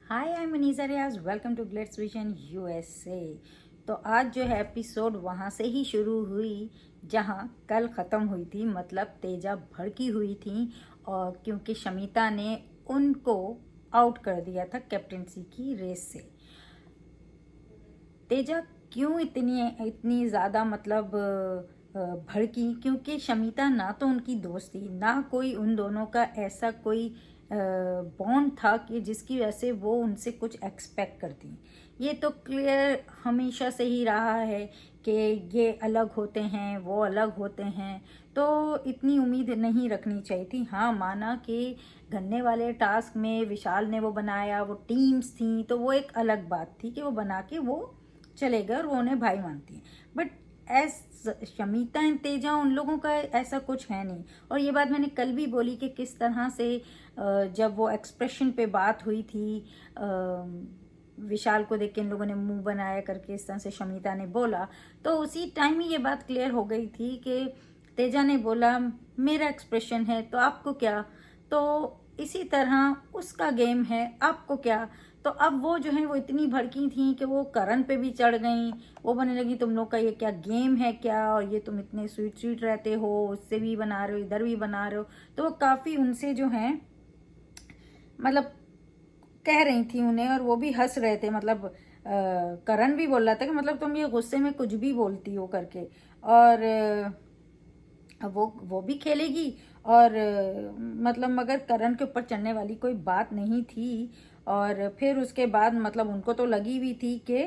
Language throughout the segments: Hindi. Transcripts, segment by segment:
Hi I am Manisha Riaz, welcome to Glitz Vision USA. तो आज जो है एपिसोड वहाँ से ही शुरू हुई जहाँ कल ख़त्म हुई थी। मतलब तेजा भड़की हुई थी और क्योंकि शमिता ने उनको आउट कर दिया था कैप्टनसी की रेस से। तेजा क्यों इतनी इतनी ज़्यादा मतलब भड़की, क्योंकि शमिता ना तो उनकी दोस्त थी, ना कोई उन दोनों का ऐसा कोई बॉन्ड था कि जिसकी वजह से वो उनसे कुछ एक्सपेक्ट करती। ये तो क्लियर हमेशा से ही रहा है कि ये अलग होते हैं, वो अलग होते हैं, तो इतनी उम्मीद नहीं रखनी चाहिए थी। हाँ, माना कि गन्ने वाले टास्क में विशाल ने वो बनाया, वो टीम्स थी, तो वो एक अलग बात थी कि वो बना के वो चले गए और वो उन्हें भाई मानती हैं। But as Shamita and Teja उन लोगों का ऐसा कुछ है नहीं। और ये बात मैंने कल भी बोली कि किस तरह से जब वो एक्सप्रेशन पे बात हुई थी, विशाल को देख के इन लोगों ने मुंह बनाया करके इस तरह से शमिता ने बोला, तो उसी टाइम ही ये बात क्लियर हो गई थी कि तेजा ने बोला मेरा एक्सप्रेशन है तो आपको क्या, तो इसी तरह उसका गेम है, आपको क्या। तो अब वो जो है वो इतनी भड़की थी कि वो करण पे भी चढ़ गई। वो बनने लगी तुम लोग का ये क्या गेम है क्या, और ये तुम इतने स्वीट स्वीट रहते हो, उससे भी बना रहे हो इधर भी बना रहे हो। तो वो काफ़ी उनसे जो है मतलब कह रही थी उन्हें, और वो भी हंस रहे थे। मतलब करण भी बोल रहा था कि मतलब तुम ये गुस्से में कुछ भी बोलती हो करके। और अब वो भी खेलेगी और मतलब मगर करण के ऊपर चढ़ने वाली कोई बात नहीं थी। और फिर उसके बाद मतलब उनको तो लगी हुई थी कि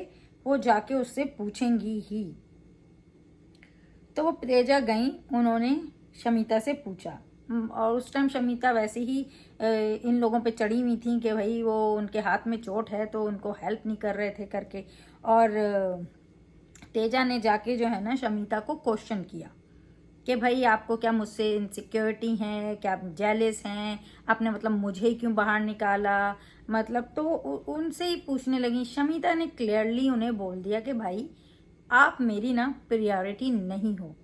वो जाके उससे पूछेंगी ही। तो वो तेजा गई, उन्होंने शमिता से पूछा। और उस टाइम शमिता वैसे ही इन लोगों पे चढ़ी हुई थी कि भाई वो उनके हाथ में चोट है तो उनको हेल्प नहीं कर रहे थे करके। और तेजा ने जाके जो है ना शमिता को क्वेश्चन किया कि भाई आपको क्या मुझसे इनसिक्योरिटी है, क्या आप जेलिस हैं, आपने मतलब मुझे ही क्यों बाहर निकाला। मतलब तो उनसे ही पूछने लगी। शमिता ने क्लियरली उन्हें बोल दिया कि भाई आप मेरी ना प्रायोरिटी नहीं हो।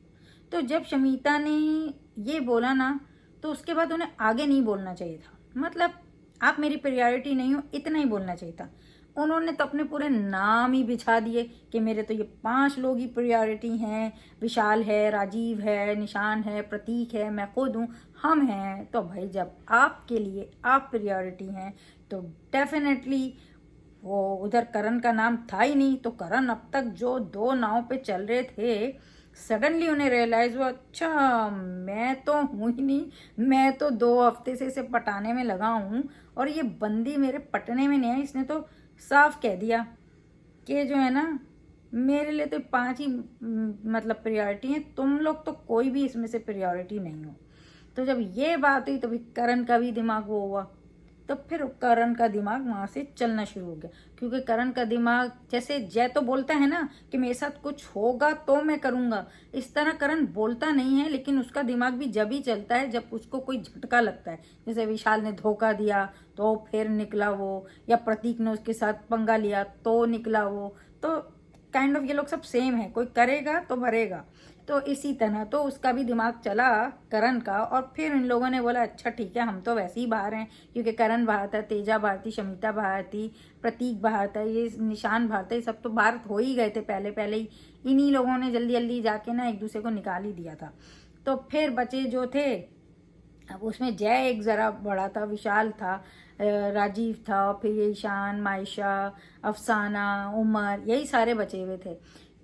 तो जब शमिता ने ये बोला ना, तो उसके बाद उन्हें आगे नहीं बोलना चाहिए था। मतलब आप मेरी प्रायोरिटी नहीं हो, इतना ही बोलना चाहिए था। उन्होंने तो अपने पूरे नाम ही बिछा दिए कि मेरे तो ये 5 लोग ही प्रायोरिटी हैं, विशाल है, राजीव है, निशान है, प्रतीक है, मैं खुद हूँ, हम हैं। तो भाई जब आपके लिए आप प्रायोरिटी हैं तो डेफिनेटली वो उधर करण का नाम था ही नहीं। तो करण अब तक जो 2 नाव पे चल रहे थे, सडनली उन्हें रियलाइज हुआ अच्छा मैं तो हूँ ही नहीं, मैं तो 2 हफ्ते से इसे पटाने में लगा हूँ और ये बंदी मेरे पटने में नहीं है। इसने तो साफ कह दिया कि जो है ना मेरे लिए तो 5 ही मतलब प्रायोरिटी है, तुम लोग तो कोई भी इसमें से प्रायोरिटी नहीं हो। तो जब ये बात हुई तो फिर करण का भी दिमाग वो हुआ। तो फिर करण का दिमाग वहां से चलना शुरू हो गया, क्योंकि करण का दिमाग जैसे जय तो बोलता है ना कि मेरे साथ कुछ होगा तो मैं करूंगा, इस तरह करण बोलता नहीं है, लेकिन उसका दिमाग भी जब ही चलता है जब उसको कोई झटका लगता है। जैसे विशाल ने धोखा दिया तो फिर निकला वो, या प्रतीक ने उसके साथ पंगा लिया तो निकला वो। तो काइंड ऑफ ये लोग सब सेम है, कोई करेगा तो भरेगा। तो इसी तरह तो उसका भी दिमाग चला करण का। और फिर इन लोगों ने बोला अच्छा ठीक है, हम तो वैसे ही बाहर हैं, क्योंकि करण बाहर था, तेजा बाहर थी, शमिता बाहर थी, प्रतीक बाहर था, ये निशान बाहर था, ये सब तो बाहर हो ही गए थे पहले पहले ही। इन्हीं लोगों ने जल्दी जल्दी जाके ना एक दूसरे को निकाल ही दिया था। तो फिर बचे जो थे, अब उसमें जय एक ज़रा बड़ा था, विशाल था, राजीव था, फिर ये ईशान, मायशा, अफसाना, उमर, यही सारे बचे हुए थे।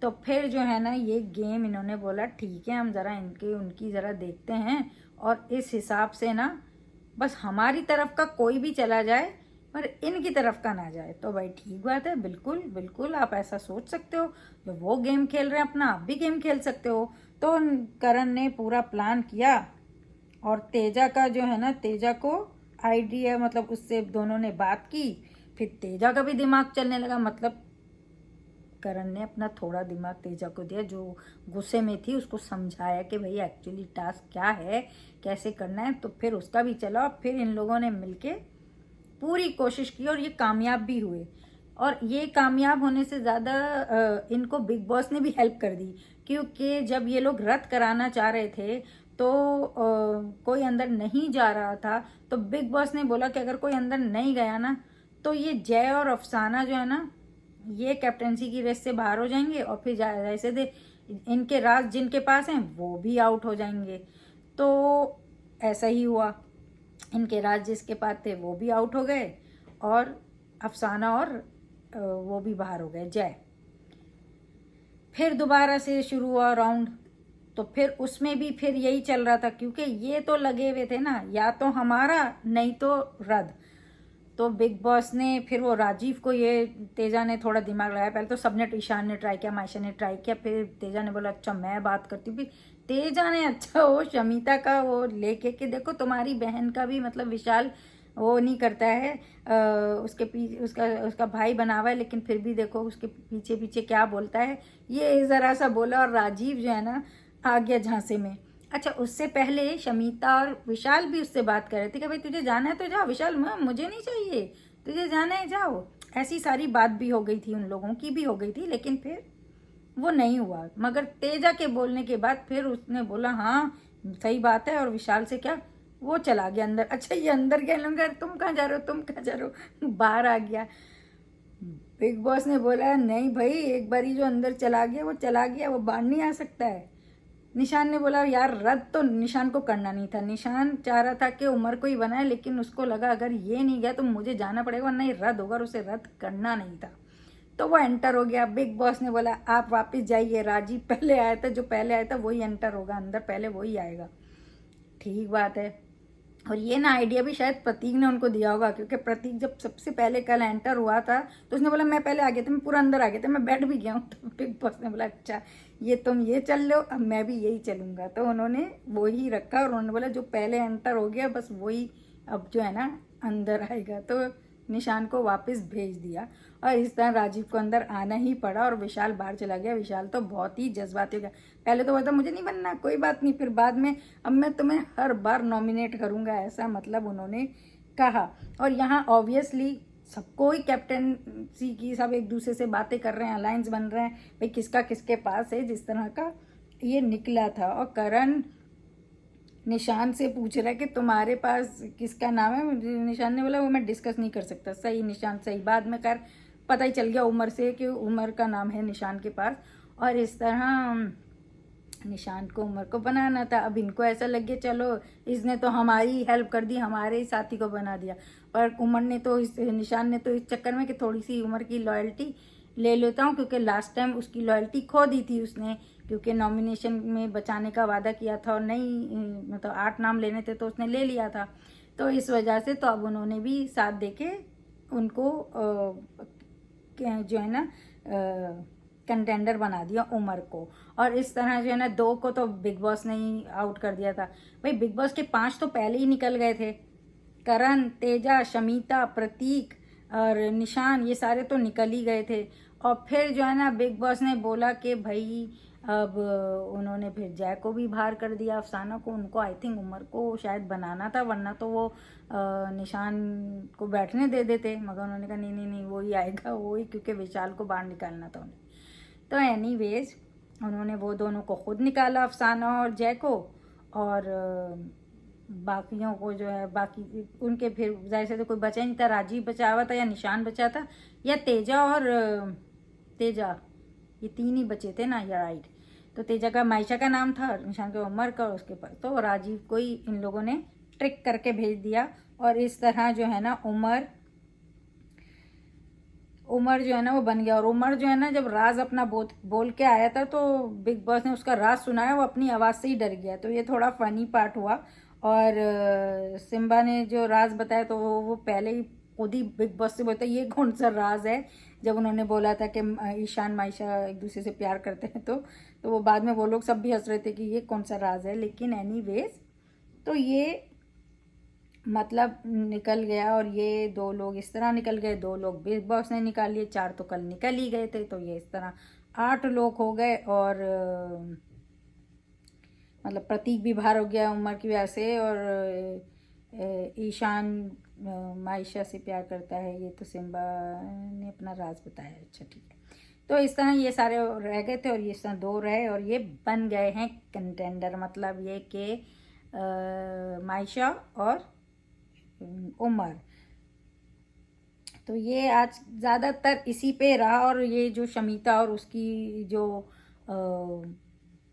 तो फिर जो है ना ये गेम इन्होंने बोला ठीक है हम ज़रा इनकी उनकी ज़रा देखते हैं, और इस हिसाब से ना बस हमारी तरफ का कोई भी चला जाए पर इनकी तरफ का ना जाए। तो भाई ठीक बात है, बिल्कुल बिल्कुल आप ऐसा सोच सकते हो, जब वो गेम खेल रहे हैं अपना आप भी गेम खेल सकते हो। तो करण ने पूरा प्लान किया और तेजा का जो है ना, तेजा को आइडिया मतलब उससे दोनों ने बात की। फिर तेजा का भी दिमाग चलने लगा। मतलब करण ने अपना थोड़ा दिमाग तेजा को दिया, जो गुस्से में थी उसको समझाया कि भाई एक्चुअली टास्क क्या है, कैसे करना है। तो फिर उसका भी चला और फिर इन लोगों ने मिलके पूरी कोशिश की और ये कामयाब भी हुए। और ये कामयाब होने से ज़्यादा इनको बिग बॉस ने भी हेल्प कर दी, क्योंकि जब ये लोग रद्द कराना चाह रहे थे तो कोई अंदर नहीं जा रहा था, तो बिग बॉस ने बोला कि अगर कोई अंदर नहीं गया ना तो ये जय और अफसाना जो है ना, ये कैप्टनसी की रेस से बाहर हो जाएंगे और फिर जैसे दे इनके राज जिनके पास हैं वो भी आउट हो जाएंगे। तो ऐसा ही हुआ, इनके राज जिसके पास थे वो भी आउट हो गए और अफसाना और वो भी बाहर हो गए, जय। फिर दोबारा से शुरू हुआ राउंड, तो फिर उसमें भी फिर यही चल रहा था, क्योंकि ये तो लगे हुए थे ना, या तो हमारा नहीं तो रद्द। तो बिग बॉस ने फिर वो राजीव को, ये तेजा ने थोड़ा दिमाग लगाया। पहले तो सबने, ईशान ने ट्राई किया, मायशा ने ट्राई किया, फिर तेजा ने बोला अच्छा मैं बात करती हूँ। फिर तेजा ने अच्छा वो शमिता का वो लेके कि देखो तुम्हारी बहन का भी मतलब विशाल वो नहीं करता है, उसके पीछे उसका भाई बना हुआ है, लेकिन फिर भी देखो उसके पीछे पीछे क्या बोलता है, ये ज़रा सा बोला। और राजीव जो है ना आ गया झांसे में। अच्छा, उससे पहले शमिता और विशाल भी उससे बात कर रहे थे कि भाई तुझे जाना है तो जाओ विशाल, मुझे नहीं चाहिए, तुझे जाना है जाओ। ऐसी सारी बात भी हो गई थी, उन लोगों की भी हो गई थी, लेकिन फिर वो नहीं हुआ। मगर तेजा के बोलने के बाद फिर उसने बोला हाँ सही बात है, और विशाल से क्या वो चला गया अंदर। अच्छा, ये अंदर गया, लूँगा तुम कहाँ जा रहे हो, तुम कहाँ जा रहे हो, बाहर आ गया। बिग बॉस ने बोला नहीं भाई, एक बारी जो अंदर चला गया वो चला गया, वो बाहर नहीं आ सकता है। निशान ने बोला यार रद्द तो निशान को करना नहीं था, निशान चाह रहा था कि उमर को ही बनाए, लेकिन उसको लगा अगर ये नहीं गया तो मुझे जाना पड़ेगा, वरना ये रद्द होगा, और उसे रद्द करना नहीं था। तो वो एंटर हो गया। बिग बॉस ने बोला आप वापस जाइए, राजीव पहले आया था, जो पहले आया था वही एंटर होगा अंदर, पहले वही आएगा। ठीक बात है। और ये ना आइडिया भी शायद प्रतीक ने उनको दिया होगा, क्योंकि प्रतीक जब सबसे पहले कल एंटर हुआ था तो उसने बोला मैं पहले आ गया था, मैं पूरा अंदर आ गया था, मैं बैठ भी गया हूँ। तो बिग बॉस ने बोला अच्छा ये तुम ये चल लो, अब मैं भी यही चलूँगा। तो उन्होंने वही रखा और उन्होंने बोला जो पहले एंटर हो गया बस वही अब जो है ना अंदर आएगा। तो निशान को वापस भेज दिया और इस तरह राजीव को अंदर आना ही पड़ा और विशाल बाहर चला गया। विशाल तो बहुत ही जज्बाती हो गया, पहले तो बोलता मुझे नहीं बनना, कोई बात नहीं, फिर बाद में अब मैं तुम्हें हर बार नॉमिनेट करूंगा, ऐसा मतलब उन्होंने कहा। और यहाँ ऑब्वियसली सबको ही कैप्टनसी की, सब एक दूसरे से बातें कर रहे हैं, अलायंस बन रहे हैं भाई किसका किसके पास है, जिस तरह का ये निकला था। और करण निशान से पूछ रहा है कि तुम्हारे पास किसका नाम है। निशान ने बोला वो मैं डिस्कस नहीं कर सकता। सही निशान, सही। बाद में खैर पता ही चल गया उमर से कि उमर का नाम है निशान के पास। और इस तरह निशान को उमर को बनाना था। अब इनको ऐसा लग गया चलो इसने तो हमारी हेल्प कर दी, हमारे ही साथी को बना दिया। पर उमर ने तो निशान ने तो इस चक्कर में कि थोड़ी सी उमर की लॉयल्टी ले लेता हूँ, क्योंकि लास्ट टाइम उसकी लॉयल्टी खो दी थी उसने, क्योंकि नॉमिनेशन में बचाने का वादा किया था और नहीं मतलब 8 नाम लेने थे तो उसने ले लिया था। तो इस वजह से तो अब उन्होंने भी साथ देके उनको जो है ना कंटेंडर बना दिया उमर को। और इस तरह जो है ना 2 को तो बिग बॉस ने ही आउट कर दिया था। भाई बिग बॉस के 5 तो पहले ही निकल गए थे, करण, तेजा, शमिता, प्रतीक और निशान, ये सारे तो निकल ही गए थे। और फिर जो है ना बिग बॉस ने बोला कि भाई अब उन्होंने फिर जय को भी बाहर कर दिया, अफसाना को, उनको आई थिंक उमर को शायद बनाना था, वरना तो वो निशान को बैठने दे देते, मगर उन्होंने कहा नहीं नहीं नहीं वही आएगा वही, क्योंकि विशाल को बाहर निकालना था उन्हें। तो एनीवेज उन्होंने वो दोनों को खुद निकाला, अफसाना और जय को, और बाकियों को जो है बाकी उनके फिर जाहिर से तो कोई बचा ही नहीं था। राजीव बचा हुआ था या निशान बचा था या तेजा और तेजा, ये 3 ही बचे थे ना, या राइट। तो तेजा का मायशा का नाम था, निशान के उमर का, और उसके पास तो राजीव को ही इन लोगों ने ट्रिक करके भेज दिया। और इस तरह जो है ना उमर जो है ना वो बन गया। और उमर जो है ना जब राज अपना बोल के आया था तो बिग बॉस ने उसका राज सुनाया, वो अपनी आवाज़ से ही डर गया, तो ये थोड़ा फनी पार्ट हुआ। और सिम्बा ने जो राज बताया तो वो पहले ही खुद ही बिग बॉस से बोलता ये कौन सा राज है, जब उन्होंने बोला था कि ईशान मायशा एक दूसरे से प्यार करते हैं, तो वो बाद में वो लोग सब भी हंस रहे थे कि ये कौन सा राज है। लेकिन एनीवेज तो ये मतलब निकल गया, और ये 2 लोग इस तरह निकल गए, 2 लोग बिग बॉस ने निकाल लिए, 4 तो कल निकल ही गए थे। तो ये इस तरह 8 लोग हो गए। और मतलब प्रतीक भी बाहर हो गया उमर की वजह से, और ईशान मायशा से प्यार करता है, ये तो सिम्बा ने अपना राज बताया। अच्छा ठीक है। तो इस तरह ये सारे रह गए थे और ये इस तरह 2 रहे और ये बन गए हैं कंटेंडर। मतलब ये कि मायशा और उमर। तो ये आज ज़्यादातर इसी पे रहा। और ये जो शमीता और उसकी जो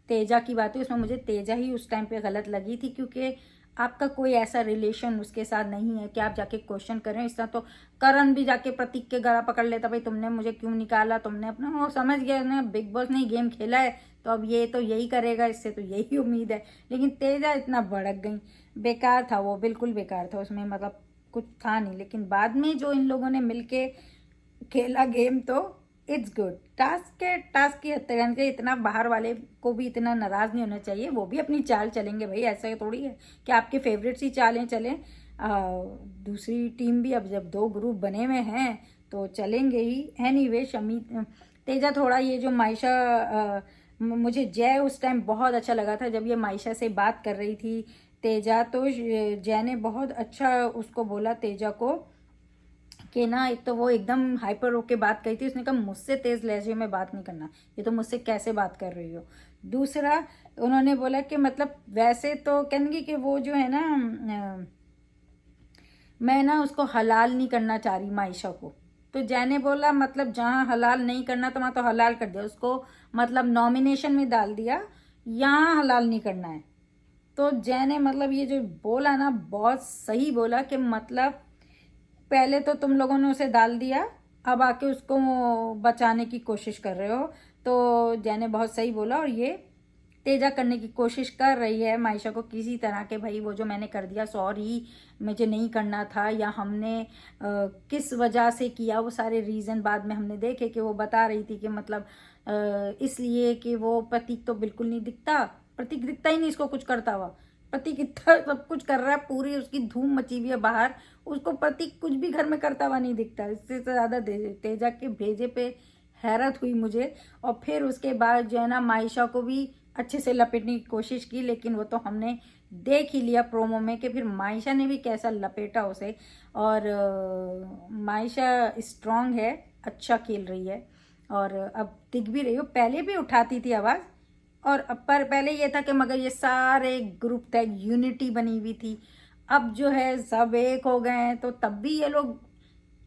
तेजा की बात है, उसमें मुझे तेजा ही उस टाइम पे गलत लगी थी, क्योंकि आपका कोई ऐसा रिलेशन उसके साथ नहीं है कि आप जाके क्वेश्चन करें। इस तरह तो करण भी जाके प्रतीक के गला पकड़ लेता, भाई तुमने मुझे क्यों निकाला, तुमने अपना, वो समझ गया ना बिग बॉस ने गेम खेला है तो अब ये तो यही करेगा, इससे तो यही उम्मीद है। लेकिन तेजा इतना भड़क गई, बेकार था वो, बिल्कुल बेकार था, उसमें मतलब कुछ था नहीं। लेकिन बाद में जो इन लोगों ने मिलके खेला गेम, तो इट्स गुड। टास्क की हद तक, यानी इतना बाहर वाले को भी इतना नाराज नहीं होना चाहिए, वो भी अपनी चाल चलेंगे भाई, ऐसा थोड़ी है कि आपके फेवरेट्स ही चालें चलें। दूसरी टीम भी, अब जब 2 ग्रुप बने हुए हैं तो चलेंगे ही। एनीवे तेजा थोड़ा, ये जो मायशा, मुझे जय उस टाइम बहुत अच्छा लगा था जब ये मायशा से बात कर रही थी तेजा, तो जय ने बहुत अच्छा उसको बोला तेजा को कि ना, एक तो वो एकदम हाइपर होके बात कही थी, उसने कहा मुझसे तेज लहजे में बात नहीं करना, ये तो मुझसे कैसे बात कर रही हो। दूसरा उन्होंने बोला कि मतलब वैसे तो कहेंगे कि वो जो है ना, मैं ना उसको हलाल नहीं करना चाह रही मायशा को। तो जय ने बोला मतलब जहाँ हलाल नहीं करना तो वहाँ तो हलाल कर दिया उसको, मतलब नॉमिनेशन में डाल दिया, यहाँ हलाल नहीं करना है। तो जय ने मतलब ये जो बोला ना, बहुत सही बोला कि मतलब पहले तो तुम लोगों ने उसे डाल दिया, अब आके उसको बचाने की कोशिश कर रहे हो। तो जय ने बहुत सही बोला, और ये तेजा करने की कोशिश कर रही है मायशा को किसी तरह के, भाई वो जो मैंने कर दिया सॉरी, मुझे नहीं करना था, या हमने किस वजह से किया, वो सारे रीज़न बाद में हमने देखे कि वो बता रही थी कि मतलब इसलिए कि वो प्रतीक तो बिल्कुल नहीं दिखता, प्रतीक दिखता ही नहीं इसको कुछ करता हुआ, प्रतीक इतना सब कुछ कर रहा है, पूरी उसकी धूम मची हुई है बाहर, उसको प्रतीक कुछ भी घर में करता हुआ नहीं दिखता। इससे ज़्यादा तेजा के भेजे पे हैरत हुई मुझे। और फिर उसके बाद जो है ना, मायशा को भी अच्छे से लपेटने की कोशिश की, लेकिन वो तो हमने देख ही लिया प्रोमो में कि फिर मायशा ने भी कैसा लपेटा उसे। और मायशा स्ट्रांग है, अच्छा खेल रही है, और अब दिख भी रही हो, पहले भी उठाती थी आवाज़, और पर पहले ये था कि मगर ये सारे ग्रुप तक यूनिटी बनी हुई थी, अब जो है सब एक हो गए हैं, तो तब भी ये लोग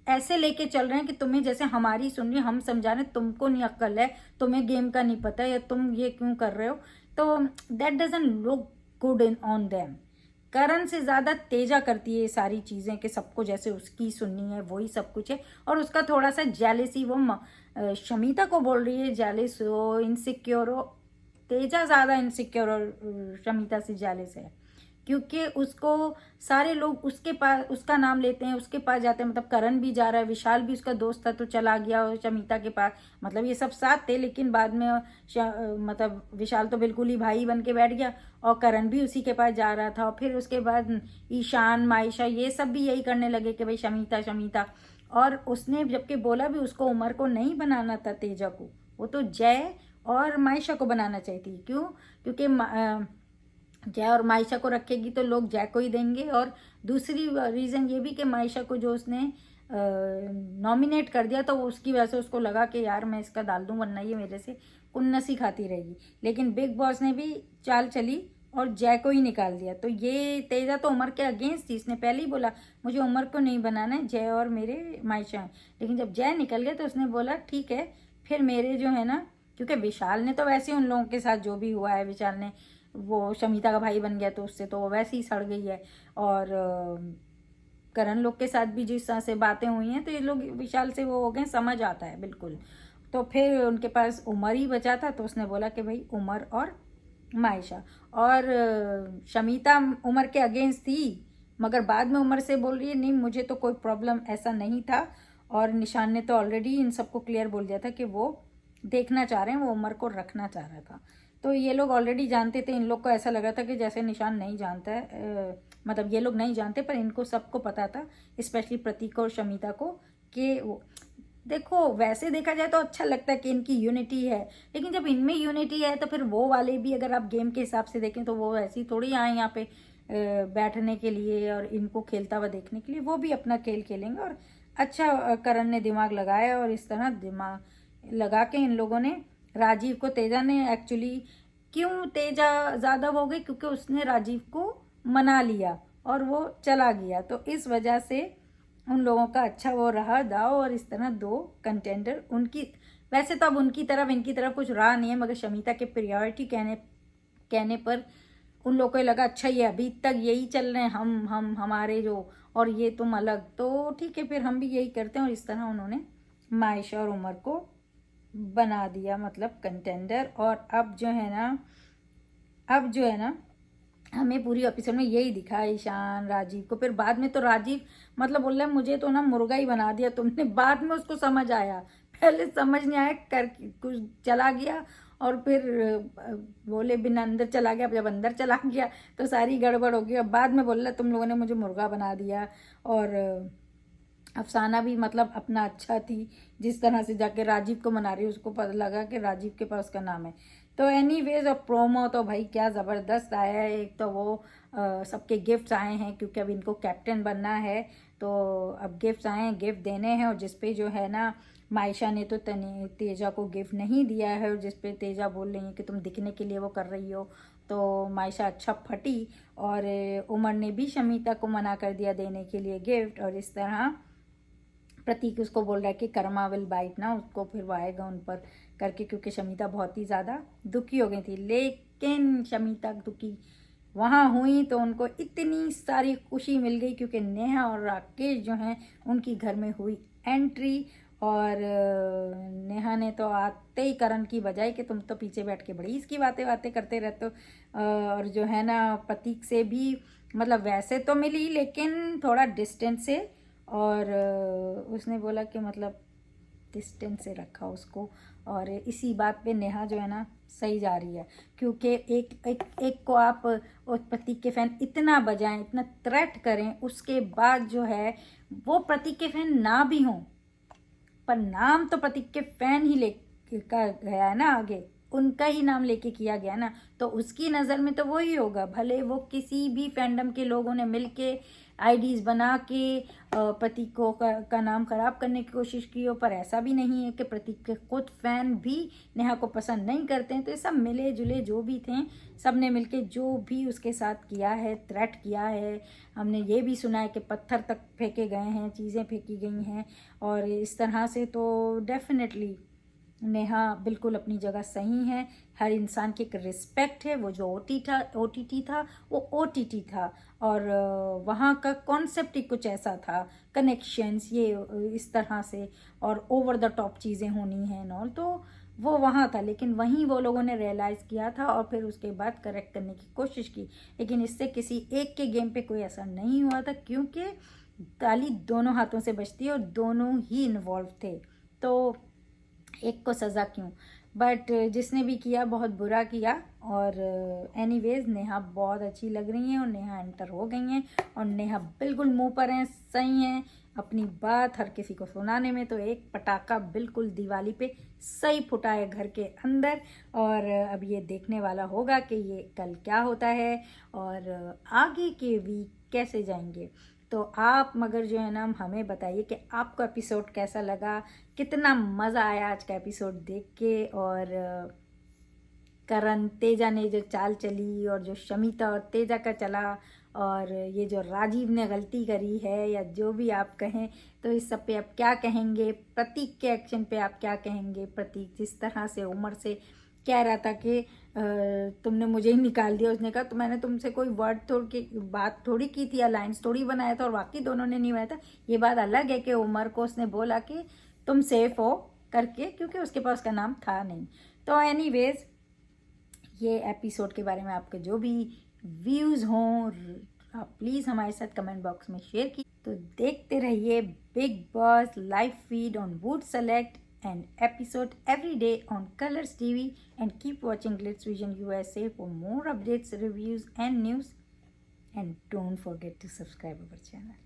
ऐसे लेके चल रहे हैं कि तुम्हें जैसे हमारी सुन रही, हम समझा रहे, तुमको नहीं अक्ल है, तुम्हें गेम का नहीं पता, या तुम ये क्यों कर रहे हो। तो that doesn't look good in on them. करण से ज़्यादा तेजा करती है ये सारी चीज़ें कि सबको जैसे उसकी सुननी है वही सब कुछ है, और उसका थोड़ा सा जेलिसी वो शमीता को बोल रही है जेलिस हो, इनसिक्योर हो। तेजा ज़्यादा इनसिक्योर और शमीता से जेलिस है, क्योंकि उसको सारे लोग उसके पास उसका नाम लेते हैं, उसके पास जाते हैं, मतलब करण भी जा रहा है, विशाल भी उसका दोस्त था तो चला गया और शमीता के पास, मतलब ये सब साथ थे, लेकिन बाद में मतलब विशाल तो बिल्कुल ही भाई बन के बैठ गया, और करण भी उसी के पास जा रहा था। और फिर उसके बाद ईशान, मायशा, ये सब भी यही करने लगे कि भाई शमीता शमीता। और उसने जबकि बोला भी उसको उमर को नहीं बनाना था तेजा को, वो तो जय और मायशा को बनाना चाहती। क्यों? क्योंकि जय और मायशा को रखेगी तो लोग जय को ही देंगे, और दूसरी रीज़न ये भी कि मायशा को जो उसने नॉमिनेट कर दिया तो उसकी वजह से उसको लगा कि यार मैं इसका डाल दूं, वरना ये मेरे से कुन्नसी खाती रहेगी। लेकिन बिग बॉस ने भी चाल चली और जय को ही निकाल दिया। तो ये तेजा तो उमर के अगेंस्ट थी, इसने पहले ही बोला मुझे उमर को नहीं बनाना है, जय और मेरे मायशा हैं। लेकिन जब जय निकल गया तो उसने बोला ठीक है, फिर मेरे जो है ना, क्योंकि विशाल ने तो वैसे ही उन लोगों के साथ जो भी हुआ है, विशाल ने वो शमीता का भाई बन गया तो उससे तो वो वैसे ही सड़ गई है, और करण लोग के साथ भी जिस तरह से बातें हुई हैं तो ये लोग विशाल से वो हो गए, समझ आता है बिल्कुल। तो फिर उनके पास उमर ही बचा था, तो उसने बोला कि भाई उमर और मायशा। और शमीता उमर के अगेंस्ट थी, मगर बाद में उमर से बोल रही है नहीं मुझे तो कोई प्रॉब्लम ऐसा नहीं था, और निशान ने तो ऑलरेडी इन सबको क्लियर बोल दिया था कि वो देखना चाह रहे हैं, वो उमर को रखना चाह रहा था। तो ये लोग ऑलरेडी जानते थे, इन लोग को ऐसा लगा था कि जैसे निशान नहीं जानता है, मतलब ये लोग नहीं जानते पर इनको सबको पता था, स्पेशली प्रतीक और शमीता को, कि वो देखो वैसे देखा जाए तो अच्छा लगता है कि इनकी यूनिटी है, लेकिन जब इनमें यूनिटी है तो फिर वो वाले भी अगर आप गेम के हिसाब से देखें तो वो ऐसी थोड़ी आए यहाँ पे बैठने के लिए और इनको खेलता हुआ देखने के लिए, वो भी अपना खेल खेलेंगे। और अच्छा करण ने दिमाग लगाया, और इस तरह दिमाग लगा के इन लोगों ने राजीव को, तेजा ने एक्चुअली, क्यों तेजा ज़्यादा हो गई क्योंकि उसने राजीव को मना लिया और वो चला गया, तो इस वजह से उन लोगों का अच्छा वो रहा दाव, और इस तरह दो कंटेंडर उनकी, वैसे तो अब उनकी तरफ इनकी तरफ कुछ रहा नहीं है, मगर शमीता के प्रियोरिटी कहने पर उन लोगों को लगा अच्छा ये अभी तक यही चल रहे हैं, हम हमारे जो, और ये तुम अलग, तो ठीक है फिर हम भी यही करते हैं। और इस तरह उन्होंने मायशा और उमर को बना दिया मतलब कंटेंडर। और अब जो है ना हमें पूरी एपिसोड में यही दिखा ईशान राजीव को। फिर बाद में तो राजीव मतलब बोल रहा है मुझे तो ना मुर्गा ही बना दिया तुमने, बाद में उसको समझ आया, पहले समझ नहीं आया, कर कुछ चला गया और फिर बोले बिना अंदर चला गया, जब अंदर चला गया तो सारी गड़बड़ हो गई। अब बाद में बोल रहा तुम लोगों ने मुझे मुर्गा बना दिया। और अफसाना भी मतलब अपना अच्छा थी, जिस तरह से जाके राजीव को मना रही, उसको पता लगा कि राजीव के पास उसका नाम है। तो एनीवेज और प्रोमो तो भाई क्या ज़बरदस्त आया है। एक तो वो सबके गिफ्ट्स आए हैं क्योंकि अब इनको कैप्टन बनना है, तो अब गिफ्ट्स आए हैं, गिफ्ट देने हैं। और जिसपे जो है ना मायशा ने तो तेजा को गिफ्ट नहीं दिया है, और जिसपे तेजा बोल रही है कि तुम दिखने के लिए वो कर रही हो, तो मायशा अच्छा फटी। और उमर ने भी शमीता को मना कर दिया देने के लिए गिफ्ट। और इस तरह प्रतीक उसको बोल रहा है कि कर्मा विल बाइट ना, उसको फिर वो आएगा उन पर करके, क्योंकि शमीता बहुत ही ज़्यादा दुखी हो गई थी। लेकिन शमीता दुखी वहाँ हुई तो उनको इतनी सारी खुशी मिल गई क्योंकि नेहा और राकेश जो हैं उनकी घर में हुई एंट्री। और नेहा ने तो आते ही करण की बजाय कि तुम तो पीछे बैठ के बड़ी इसकी बातें करते रहते हो। और जो है ना प्रतीक से भी मतलब वैसे तो मिली लेकिन थोड़ा डिस्टेंस से, और उसने बोला कि मतलब डिस्टेंस से रखा उसको। और इसी बात पे नेहा जो है ना सही जा रही है, क्योंकि एक को आप प्रतीक के फैन इतना बजाएं, इतना थ्रेट करें, उसके बाद जो है वो प्रतीक के फैन ना भी हों, पर नाम तो प्रतीक के फैन ही का गया है ना, आगे उनका ही नाम लेके किया गया ना, तो उसकी नज़र में तो वही होगा। भले वो किसी भी फैंडम के लोगों ने मिलके आईडीज बना के प्रतीक का नाम खराब करने की कोशिश की हो, पर ऐसा भी नहीं है कि प्रतीक के खुद फैन भी नेहा को पसंद नहीं करते हैं। तो ये सब मिले जुले जो भी थे, सब ने मिलके जो भी उसके साथ किया है, थ्रेट किया है। हमने ये भी सुना है कि पत्थर तक फेंके गए हैं, चीज़ें फेंकी गई हैं। और इस तरह से तो डेफिनेटली नेहा बिल्कुल अपनी जगह सही है। हर इंसान की एक रिस्पेक्ट है। वो जो ओटीटी था वो ओटीटी था, और वहाँ का कॉन्सेप्ट ही कुछ ऐसा था, कनेक्शंस ये इस तरह से, और ओवर द टॉप चीज़ें होनी हैं नॉल, तो वो वहाँ था। लेकिन वहीं वो लोगों ने रियलाइज़ किया था और फिर उसके बाद करेक्ट करने की कोशिश की। लेकिन इससे किसी एक के गेम पे कोई असर नहीं हुआ था, क्योंकि ताली दोनों हाथों से बजती है और दोनों ही इन्वॉल्व थे। तो एक को सज़ा क्यों, बट जिसने भी किया बहुत बुरा किया। और एनीवेज नेहा बहुत अच्छी लग रही हैं, और नेहा एंटर हो गई हैं, और नेहा बिल्कुल मुंह पर हैं, सही हैं अपनी बात हर किसी को सुनाने में। तो एक पटाखा बिल्कुल दिवाली पे सही फुटा है घर के अंदर। और अब ये देखने वाला होगा कि ये कल क्या होता है और आगे के वीक कैसे जाएंगे। तो आप मगर जो है ना हमें बताइए कि आपको एपिसोड कैसा लगा, कितना मज़ा आया आज का एपिसोड देख के। और करण तेजा ने जो चाल चली, और जो शमीता और तेजा का चला, और ये जो राजीव ने गलती करी है, या जो भी आप कहें, तो इस सब पे आप क्या कहेंगे? प्रतीक के एक्शन पे आप क्या कहेंगे? प्रतीक जिस तरह से उमर से कह रहा था कि तुमने मुझे ही निकाल दिया, उसने कहा तो मैंने तुमसे कोई वर्ड तोड़ के बात थोड़ी की थी, अलायंस थोड़ी बनाया था, और वाकई दोनों ने नहीं बनाया था। ये बात अलग है कि उमर को उसने बोला कि तुम सेफ हो करके, क्योंकि उसके पास उसका नाम था नहीं। तो एनीवेज ये एपिसोड के बारे में आपके जो भी व्यूज़ हों आप प्लीज़ हमारे साथ कमेंट बॉक्स में शेयर की। तो देखते रहिए big boss live feed on would select and episode every day on Colors TV, and keep watching Glitz Vision USA for more updates, reviews and news, and don't forget to subscribe our channel.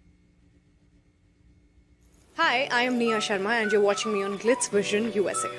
Hi, I am Nia Sharma and you're watching me on Glitz Vision USA.